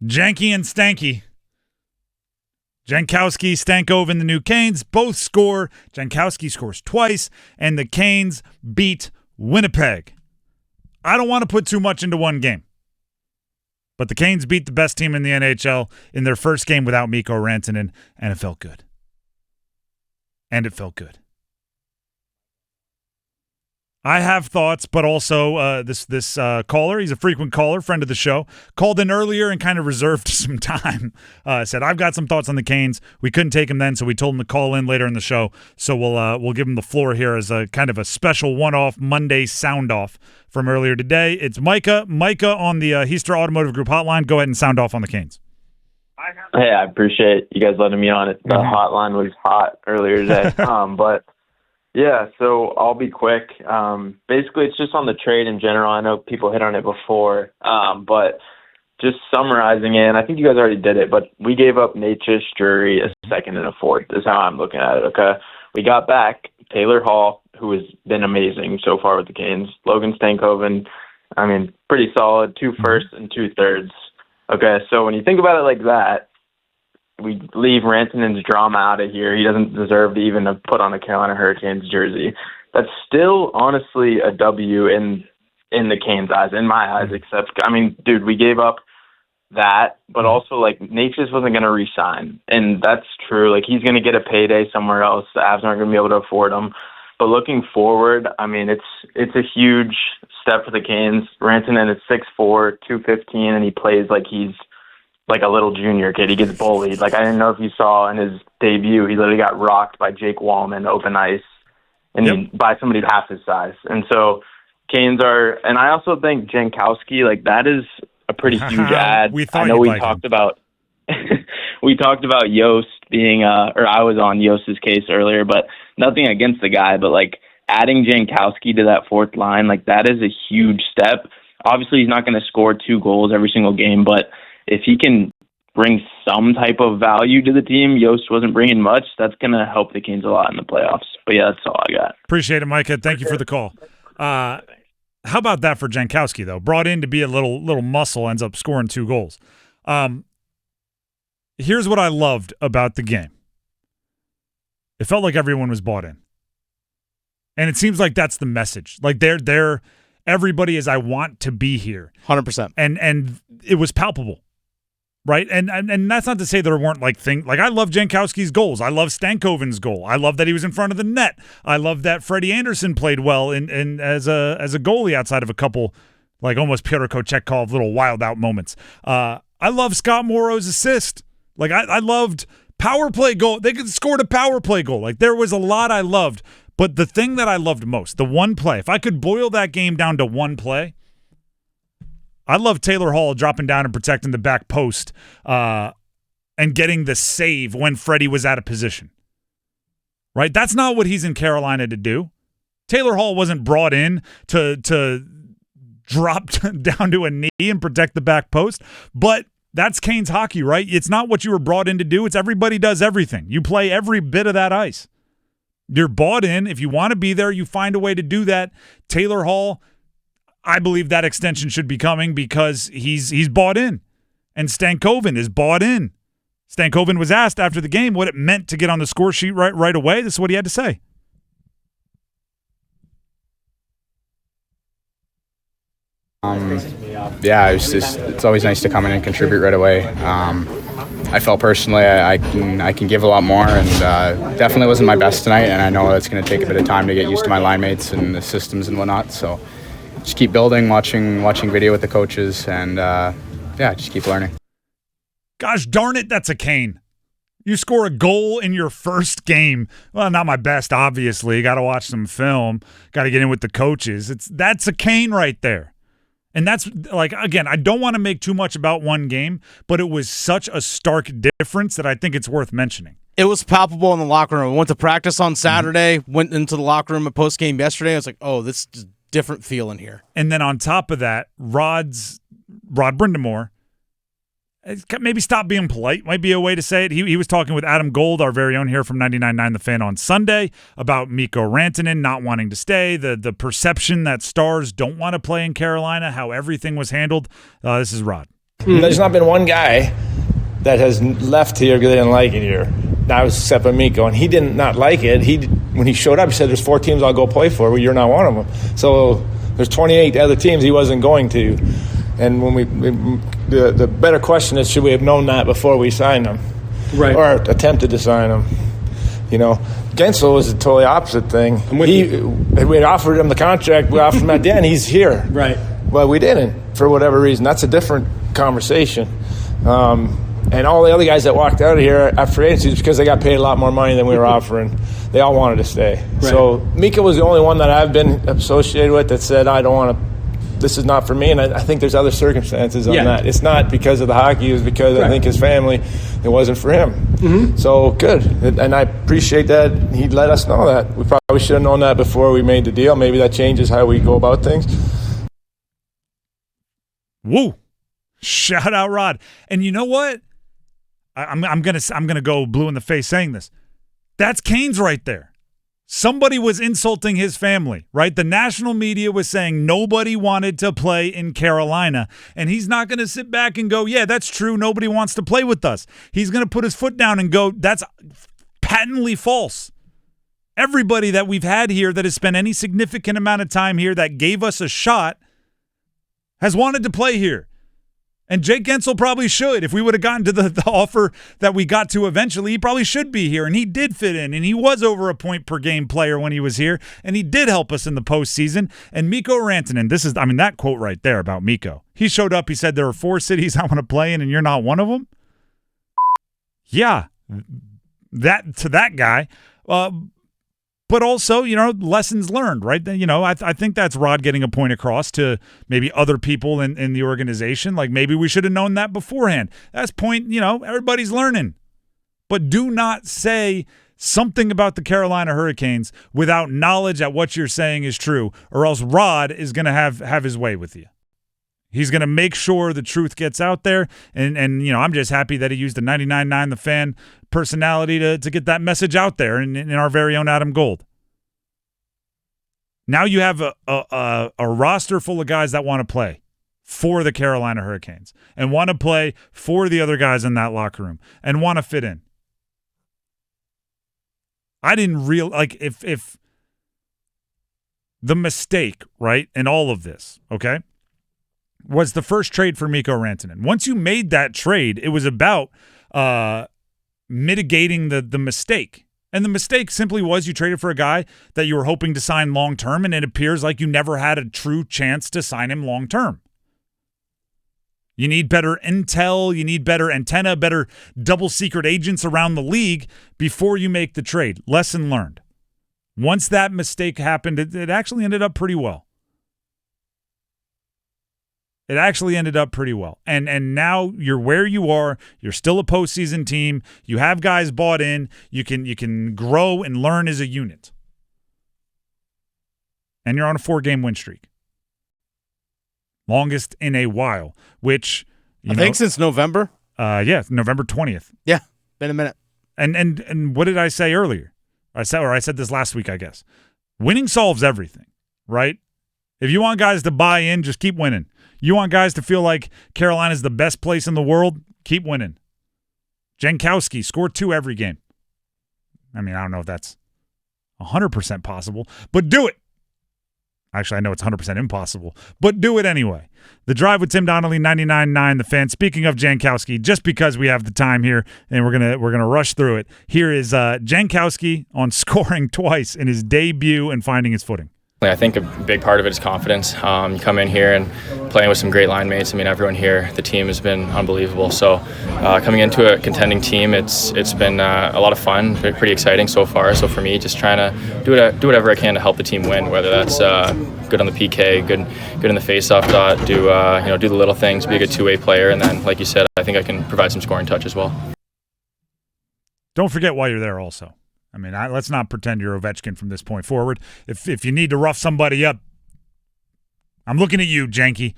Janky and Stanky. Jankowski, Stankoven, the new Canes both score. Jankowski scores twice, and the Canes beat Winnipeg. I don't want to put too much into one game, but the Canes beat the best team in the NHL in their first game without Mikko Rantanen, and it felt good. I have thoughts, but also this caller, he's a frequent caller, friend of the show, called in earlier and kind of reserved some time. Said, I've got some thoughts on the Canes. We couldn't take him then, so we told him to call in later in the show. So we'll give him the floor here as a kind of a special one-off Monday sound-off from earlier today. It's Micah. Micah on the Heister Automotive Group hotline. Go ahead and sound off on the Canes. Hey, I appreciate you guys letting me on it. The hotline was hot earlier today. But yeah, so I'll be quick. Basically, it's just on the trade in general. I know people hit on it before, but just summarizing it, and I think you guys already did it, but we gave up Necas, Drury, a second and a fourth is how I'm looking at it, okay? We got back Taylor Hall, who has been amazing so far with the Canes. Logan Stankoven, I mean, pretty solid, 2 firsts and 2 thirds. Okay, so when you think about it like that, we leave Rantanen's drama out of here. He doesn't deserve to even have put on a Carolina Hurricanes jersey. That's still, honestly, a W in the Canes' eyes, in my eyes, except, I mean, dude, we gave up that, but also, like, Necas wasn't going to re-sign, and that's true. Like, he's going to get a payday somewhere else. The Avs aren't going to be able to afford him. But looking forward, I mean, it's a huge step for the Canes. Rantanen is 6'4", 215, and he plays like he's like a little junior kid. He gets bullied. Like, I didn't know if you saw in his debut, he literally got rocked by Jake Wallman, open ice, and by somebody half his size. And so Canes are, and I also think Jankowski, like, that is a pretty huge ad. We talked about Yost being, or I was on Yost's case earlier, but nothing against the guy, but like adding Jankowski to that fourth line, like that is a huge step. Obviously, he's not going to score 2 goals every single game, but if he can bring some type of value to the team, Yost wasn't bringing much, that's going to help the Canes a lot in the playoffs. But yeah, that's all I got. Appreciate it, Micah. Thank you for the call. How about that for Jankowski, though? Brought in to be a little muscle, ends up scoring 2 goals. Here's what I loved about the game. It felt like everyone was bought in. And it seems like that's the message. Like they're everybody is, I want to be here. 100%. And it was palpable. Right? And that's not to say there weren't like things like I love Jankowski's goals. I love Stankoven's goal. I love that he was in front of the net. I love that Freddie Anderson played well in as a goalie outside of a couple like almost Pyotr Kochetkov little wild out moments. I love Scott Morrow's assist. Like I loved power play goal. They could score a power play goal. Like there was a lot I loved, but the thing that I loved most, the one play, if I could boil that game down to one play, I love Taylor Hall dropping down and protecting the back post and getting the save when Freddie was out of position. Right? That's not what he's in Carolina to do. Taylor Hall wasn't brought in to drop down to a knee and protect the back post, but that's Canes hockey, right? It's not what you were brought in to do. It's everybody does everything. You play every bit of that ice. You're bought in. If you want to be there, you find a way to do that. Taylor Hall, I believe that extension should be coming because he's bought in. And Stankoven is bought in. Stankoven was asked after the game what it meant to get on the score sheet right away. This is what he had to say. Yeah, it's always nice to come in and contribute right away. I felt personally I can give a lot more, and definitely wasn't my best tonight, and I know it's going to take a bit of time to get used to my line mates and the systems and whatnot, so just keep building, watching video with the coaches, and just keep learning. Gosh darn it, that's a Cane. You score a goal in your first game. Well, not my best, obviously. Got to watch some film. Got to get in with the coaches. That's a Cane right there. And that's, like, again, I don't want to make too much about one game, but it was such a stark difference that I think it's worth mentioning. It was palpable in the locker room. I went to practice on Saturday, went into the locker room at postgame yesterday. I was like, oh, this is a different feeling here. And then on top of that, Rod Brind'Amour, maybe stop being polite might be a way to say it. He was talking with Adam Gold, our very own here from 99.9 The Fan on Sunday, about Mikko Rantanen not wanting to stay, the perception that stars don't want to play in Carolina, how everything was handled. This is Rod. There's not been one guy that has left here because they didn't like it here. That was except for Mikko, and he did not like it. When he showed up, he said, "There's 4 teams I'll go play for. Well, you're not one of them." So there's 28 other teams he wasn't going to. And when the better question is, should we have known that before we signed him, right? Or attempted to sign him? Gensel was a totally opposite thing. We had offered him the contract. We offered him at the end. He's here, right? Well, we didn't for whatever reason. That's a different conversation. And all the other guys that walked out of here at free agency is because they got paid a lot more money than we were offering. They all wanted to stay. Right. So Mika was the only one that I've been associated with that said, I don't want to, this is not for me. And I think there's other circumstances on that. It's not because of the hockey. It was because I think his family, it wasn't for him. Mm-hmm. So good. And I appreciate that he let us know that. We probably should have known that before we made the deal. Maybe that changes how we go about things. Woo. Shout out Rod. And you know what? I'm gonna go blue in the face saying this. That's Canes right there. Somebody was insulting his family, right? The national media was saying nobody wanted to play in Carolina, and he's not going to sit back and go, yeah, that's true. Nobody wants to play with us. He's going to put his foot down and go, that's patently false. Everybody that we've had here that has spent any significant amount of time here that gave us a shot has wanted to play here. And Jake Gensel probably should. If we would have gotten to the offer that we got to eventually, he probably should be here. And he did fit in. And he was over a point per game player when he was here. And he did help us in the postseason. And Mikko Rantanen, that quote right there about Mikko. He showed up. He said, there are 4 cities I want to play in, and you're not one of them. Yeah, to that guy. But also, lessons learned, right? I think that's Rod getting a point across to maybe other people in the organization. Like, maybe we should have known that beforehand. That's point, everybody's learning. But do not say something about the Carolina Hurricanes without knowledge that what you're saying is true, or else Rod is going to have his way with you. He's going to make sure the truth gets out there, and I'm just happy that he used the 99.9 The Fan personality to get that message out there in our very own Adam Gold. Now you have a roster full of guys that want to play for the Carolina Hurricanes and want to play for the other guys in that locker room and want to fit in. I didn't if the mistake, right, in all of this, okay, was the first trade for Mikko Rantanen. Once you made that trade, it was about mitigating the mistake. And the mistake simply was you traded for a guy that you were hoping to sign long-term, and it appears like you never had a true chance to sign him long-term. You need better intel, you need better antenna, better double-secret agents around the league before you make the trade. Lesson learned. Once that mistake happened, it actually ended up pretty well. It actually ended up pretty well. And now you're where you are. You're still a postseason team. You have guys bought in. You can grow and learn as a unit. And you're on a 4-game win streak. Longest in a while, which I think since November. November 20th. Yeah, been a minute. And what did I say earlier? I said this last week, I guess. Winning solves everything, right? If you want guys to buy in, just keep winning. You want guys to feel like Carolina's the best place in the world? Keep winning. Jankowski scored 2 every game. I don't know if that's 100% possible, but do it. Actually, I know it's 100% impossible, but do it anyway. The Drive with Tim Donnelly, 99.9 The Fan. Speaking of Jankowski, just because we have the time here and we're gonna rush through it, here is Jankowski on scoring twice in his debut and finding his footing. I think a big part of it is confidence. You come in here and playing with some great line mates. Everyone here, the team has been unbelievable. So coming into a contending team, it's been a lot of fun, pretty exciting so far. So for me, just trying to do whatever I can to help the team win, whether that's good on the PK, good in the face-off dot, do the little things, be a good two-way player, and then, like you said, I think I can provide some scoring touch as well. Don't forget why you're there also. Let's not pretend you're Ovechkin from this point forward. If you need to rough somebody up, I'm looking at you, Janky.